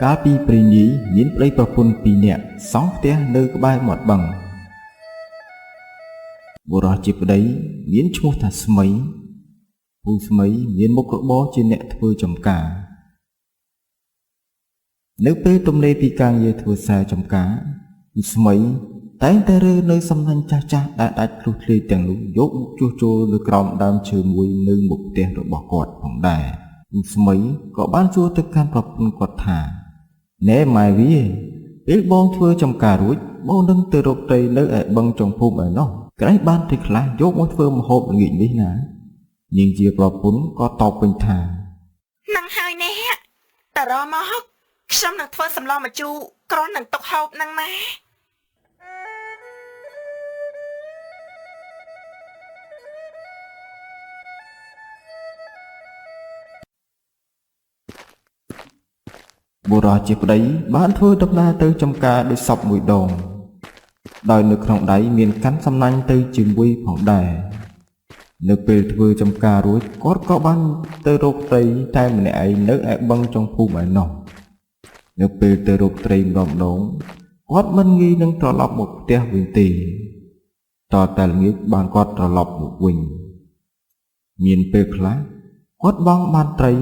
កាលពីព្រេងនាយមានប្តីប្រពន្ធពីរនាក់សង់ផ្ទះនៅក្បែរមាត់បឹងបុរសជាប្តីមានឈ្មោះថាស្មីពូស្មីមានមុខរបរជាអ្នកធ្វើចំការនៅពេលទំនេរពីការងារធ្វើស្រែចំការពូស្មីតែងតែរើនៅសំណាញ់ចាស់ៗដែលដាច់ភ្លុះធ្លាយទាំងនោះយកមកជួសជុលនៅក្រោមដើមឈើមួយនៅមុខផ្ទះរបស់គាត់ផងដែរពូស្មីក៏បានសួរទៅកាន់ប្រពន្ធគាត់ថាណែម៉ែវាពេលបងធ្វើចំការរួចបងនឹងទៅរកត្រីនៅឯបឹងចុងភូមិឯណោះក្រែងបានត្រីខ្លះយកមកធ្វើម្ហូបល្ងាចនេះណានាងជាប្រពន្ធក៏តបវិញថានឹងហើយនេះតរមកខ្ញុំនឹងធ្វើសម្លម្ជូរគ្រាន់នឹងទុកហូបនឹងណាបុរសជាប្តីបានធ្វើដំណើរទៅចំការដោយសពមួយដងដោយនៅក្នុងដៃមានកាន់សំណាញ់ទៅជាមួយផងដែរនៅពេលធ្វើចំការរួចគាត់ក៏បានទៅរកត្រីតែម្នាក់ឯងនៅឯបឹងចុងភូមិឯណោះនៅពេលទៅរកត្រីម្ដងគាត់មិនងាយនឹងត្រឡប់មកផ្ទះវិញទេតតែល្ងាចបានគាត់ត្រឡប់មកវិញមានពេលខ្លះគាត់បង់បានត្រី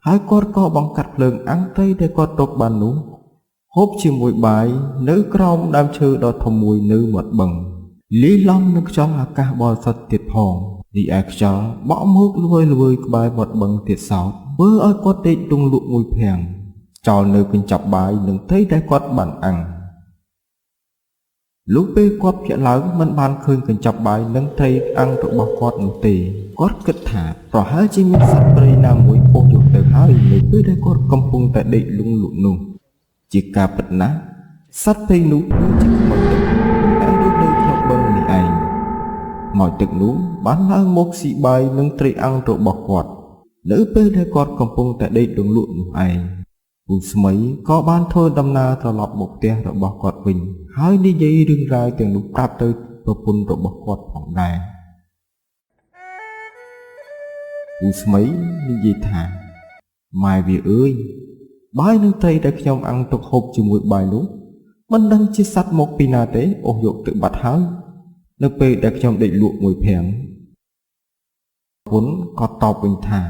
ហើយគាត់ក៏បង្កាត់ភ្លើងអាំងត្រីដែលគាត់ទុកបាននោះហូបជាមួយបាយនៅក្រោមដើមឈើដ៏ធំមួយនៅមាត់បឹងលាយឡំនឹងខ្យល់អាកាសបរិសុទ្ធទៀតផងរីឯខ្យល់បក់មកល្វើយក្បែរមាត់បឹងទៀតសោតធ្វើឲ្យគាត់ដេកដួងលក់មួយភាំងចោលនៅកញ្ចប់បាយនិងត្រីដែលគាត់បានអាំងលុះពេលគាត់ភ្ញាក់ឡើងមិនបានឃើញកញ្ចប់បាយនិងត្រីអាំងរបស់គាត់នោះទេគាត់គិតថាប្រហែលជាមានសត្វព្រៃណាមួយអូសយកទៅហើយនៅពេលដែលគាត់កំពុងតែដេកលង់លក់នោះជាការពិតណាស់សត្វព្រៃនោះគឺជាខ្មោចទឹកដែលរស់នៅក្នុងបឹងនេះឯងខ្មោចទឹកនោះបានឡើងមកស៊ីបាយនិងត្រីអាំងរបស់គាត់នៅពេលដែលគាត់កំពុងតែដេកលង់លក់នោះឯងពូស្មីក៏បានធ្វើដំណើរត្រឡប់មកផ្ទះរបស់គាត់វិញហើយនិយាយរឿងរ៉ាវទាំងនោះប្រាប់ទៅប្រពន្ធរបស់គាត់ផងដែរពូស្មីនិយាយថាម៉ែវាអើយបាយនឹងត្រីដែលខ្ញុំអាំងទុកហូបជាមួយបាយនោះមិនដឹងជាសត្វមកពីណាទេអូសយកទៅបាត់ហើយនៅពេលដែលខ្ញុំដេកលក់មួយភាំងប្រពន្ធក៏តបវិញថា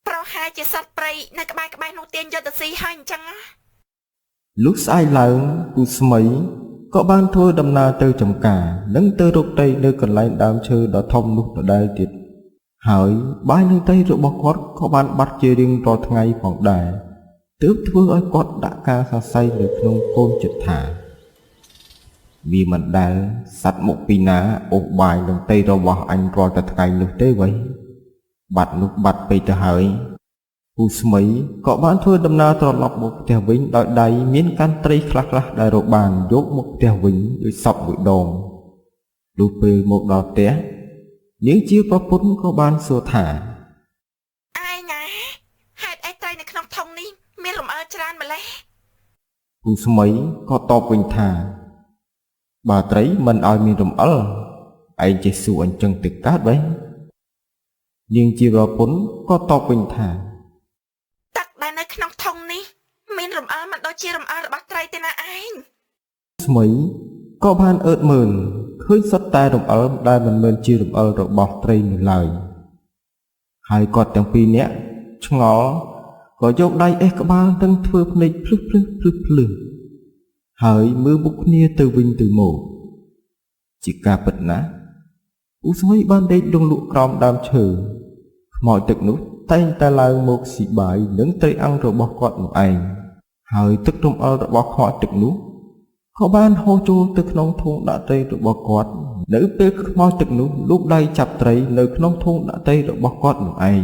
ប្រហែលជាសត្វព្រៃនៅក្បែរនោះទាញយកទៅស៊ីហើយអញ្ចឹងលុះស្អែកឡើងពូស្មីក៏បានធ្វើដំណើរទៅចំការនិងទៅរកត្រីនៅកន្លែងដើមឈើដ៏ធំនោះដដែលទៀតហើយបាយនឹងត្រីរបស់គាត់ក៏បានបាត់ជារៀងរាល់ថ្ងៃផងដែរទើបធ្វើឲ្យគាត់ដាក់ការសរសៃនៅក្នុងកូនចិត្តថាវាមិនដែលសត្វមុខពីណាអូសបាយនឹងត្រីរបស់អញរាល់តែថ្ងៃនោះទេវ៉ៃបាត់នោះបាត់ពេកទៅហើយពូស្មីក៏បានធ្វើដំណើរត្រឡប់មកផ្ទះវិញដោយដៃមានកាន់ត្រីខ្លះៗដែលរកបានយកមកផ្ទះវិញដោយសពមួយដងលុះពេលមកដល់ផ្ទះនាងជាប្រពន្ធក៏បានសួរថាឯងណាហេតុអីត្រីនៅក្នុងធុងនេះមានលំអើច្រើនម្ល៉េះពូស្មីក៏តបវិញថាបើត្រីមិនឲ្យមានរំអិលឯងចេះសួរអញ្ចឹងទៅកើតវ៉េនាងជាប្រពន្ធក៏តបវិញថាទឹកដែលនៅក្នុងធុងនេះមានរំអិលមិនដូចជារំអិលរបស់ត្រីទេណាឯងស្មីក៏បានអើតមើលឃើញសុទ្ធតែរំអិលដែលមិនមែនជារំអិលរបស់ត្រីនោះឡើយហើយគាត់ទាំងពីរនាក់ឆ្ងល់ក៏យកដៃអេះក្បាលទាំងធ្វើភ្នែកភ្លឹះហើយមើលមុខគ្នាទៅវិញទៅមកជាការពិតណាស់ពូស្មីបានដេកលង់លក់ក្រោមដើមឈើខ្មោចទឹកនោះតែងតែឡើងមកស៊ីបាយនិងត្រីអាំងរបស់គាត់នោះឯងហើយទឹករំអិលរបស់ខ្មោចទឹកនោះក៏បានហូរចូលទៅក្នុងធុងដាក់ត្រីរបស់គាត់នៅពេលខ្មោចទឹកនោះលូកដៃចាប់ត្រីនៅក្នុងធុងដាក់ត្រីរបស់គាត់នោះឯង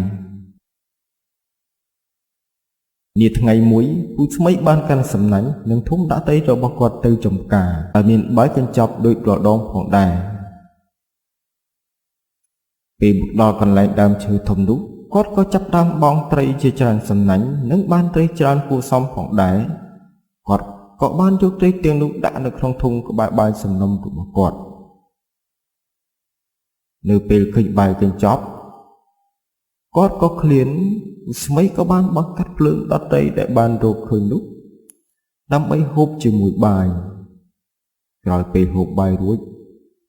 នាថ្ងៃមួយពូស្មីបានកាន់សំណាញ់និងធុងដាក់ត្រីរបស់គាត់ទៅចំការហើយមានបាយកញ្ចប់ដូចរាល់ដងផងដែរពេលមកដល់កន្លែងដើមឈើធំនោះគាត់ក៏ចាប់ដើមបងត្រីជាច្រើនសំណាញ់និងបានត្រីច្រើនគួរសមផងដែរគាត់ក៏បានយកត្រីទាំងនោះដាក់នៅក្នុងធុងក្បែរបាយសំណុំរបស់គាត់នៅពេលឃើញបាយកញ្ចប់គាត់ក៏ឃ្លានស្មីក៏បានបង្កាត់ភ្លើងដតីដែលបានរកឃើញនោះ ដើម្បីហូបជាមួយបាយក្រោយពេលហូបបាយរួច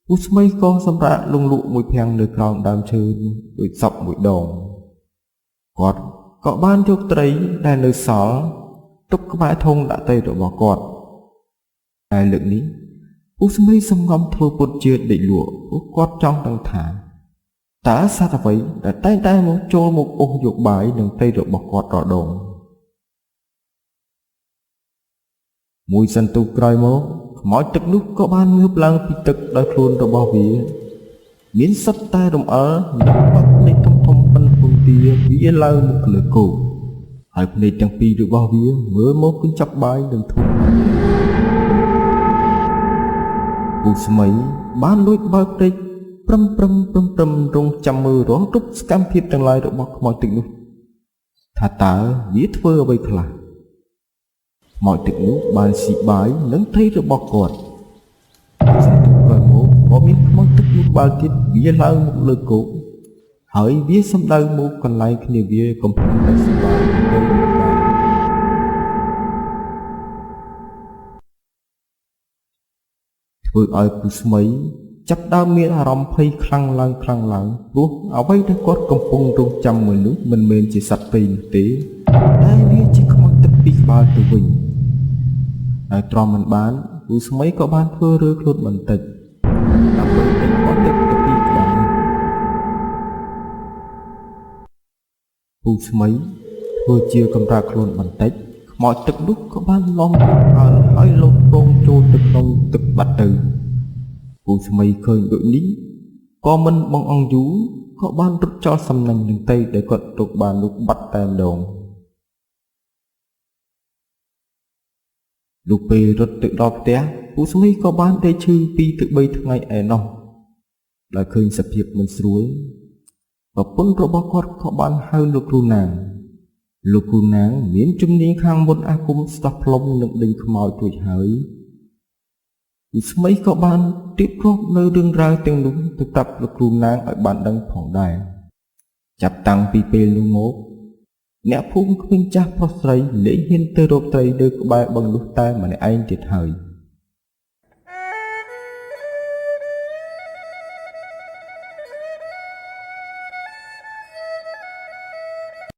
ពូស្មីក៏សម្រាកលងលក់មួយភាំងនៅក្រោមដើមឈើដូចសពមួយដងគាត់ក៏បានយកត្រីដែលនៅសល់ទុកក្បែរធុងដាក់ត្រីរបស់គាត់ហើយលើកនេះពូស្មីសំងំធ្វើពុតជាដេកលក់ព្រោះគាត់ចង់ដឹងថាតើសត្វអ្វីដែលតែងតែមកចូលមកអូសយកបាយនិងត្រីរបស់គាត់រដងមួយសន្ទុះក្រោយមកខ្មោចទឹកនោះក៏បានងើបឡើងពីទឹកដោយខ្លួនរបស់វាមានសិតតែរំអិលនិងបាក់ភ្នែកធំធំប៉ុនពងទាវាឡើងមកលើគោហើយភ្នែកទាំងពីររបស់វាមើលមកកញ្ចប់បាយនិងធុងពូស្មីបានលួចបើកព្រែកព្រឹមរងចាំមើលរាល់រូបសកម្មភាពទាំងឡាយរបស់ខ្មោចទឹកនោះថាតើវាធ្វើអ្វីខ្លះខ្មោចទឹកនោះបានស៊ីបាយនិងត្រីរបស់គាត់សន្ទុះក្រោយមកក៏មានខ្មោចទឹកនោះបាល់ទៀតវាឡើងមកលើគោកហើយវាសម្ដៅមកកន្លែងគ្នាវាកំពុងតែស៊ីបាយទៅធ្វើឲ្យពូស្មីចាប់ដើមមានអារម្មណ៍ភ័យខ្លាំងឡើងព្រោះអ្វីដែលគាត់កំពុងរងចាំមើលនោះមិនមែនជាសត្វព្រៃនោះទេតែវាជាខ្មោចទឹកពីក្បាលទៅវិញហើយទ្រាំមិនបានពូស្មីក៏បានធ្វើរើខ្លួនបន្តិចដើម្បីតែខ្មោចទឹកទៅពីក្បាលពូស្មីធ្វើជាកម្រើកខ្លួនបន្តិចខ្មោចទឹកនោះក៏បានលងហើយលោតពងចូលទៅក្នុងទឹកបាត់ទៅពូស្មីឃើញដូចនេះក៏មិនបងអង្គយូរក៏បានរត់ចោលសំណាញ់នឹងត្រីដែលគាត់ទុកបាននោះបាត់តែម្ដងលុះពេលរត់ទៅដល់ផ្ទះពូស្មីក៏បានដេកឈឺ2 ទៅ 3ថ្ងៃឯណោះដោយឃើញសភាពមិនស្រួលប្រពន្ធរបស់គាត់ក៏បានហៅលោកគ្រូណាងមានជំនាញខាងមុនអាគមស្ដោះផ្លុំនិងដេញខ្មោចរួចហើយពូស្មីក៏បានរៀបរាប់នៅរឿងរ៉ាវទាំងនោះទៅប្រាប់លោកគ្រូណាងឲ្យបានដឹងផងដែរចាប់តាំងពីពេលនោះមកអ្នកភូមិគ្មានចាស់ប្រុសស្រីលែងហ៊ានទៅរកត្រីនៅក្បែរបឹងនោះតែម្នាក់ឯងទៀតហើយ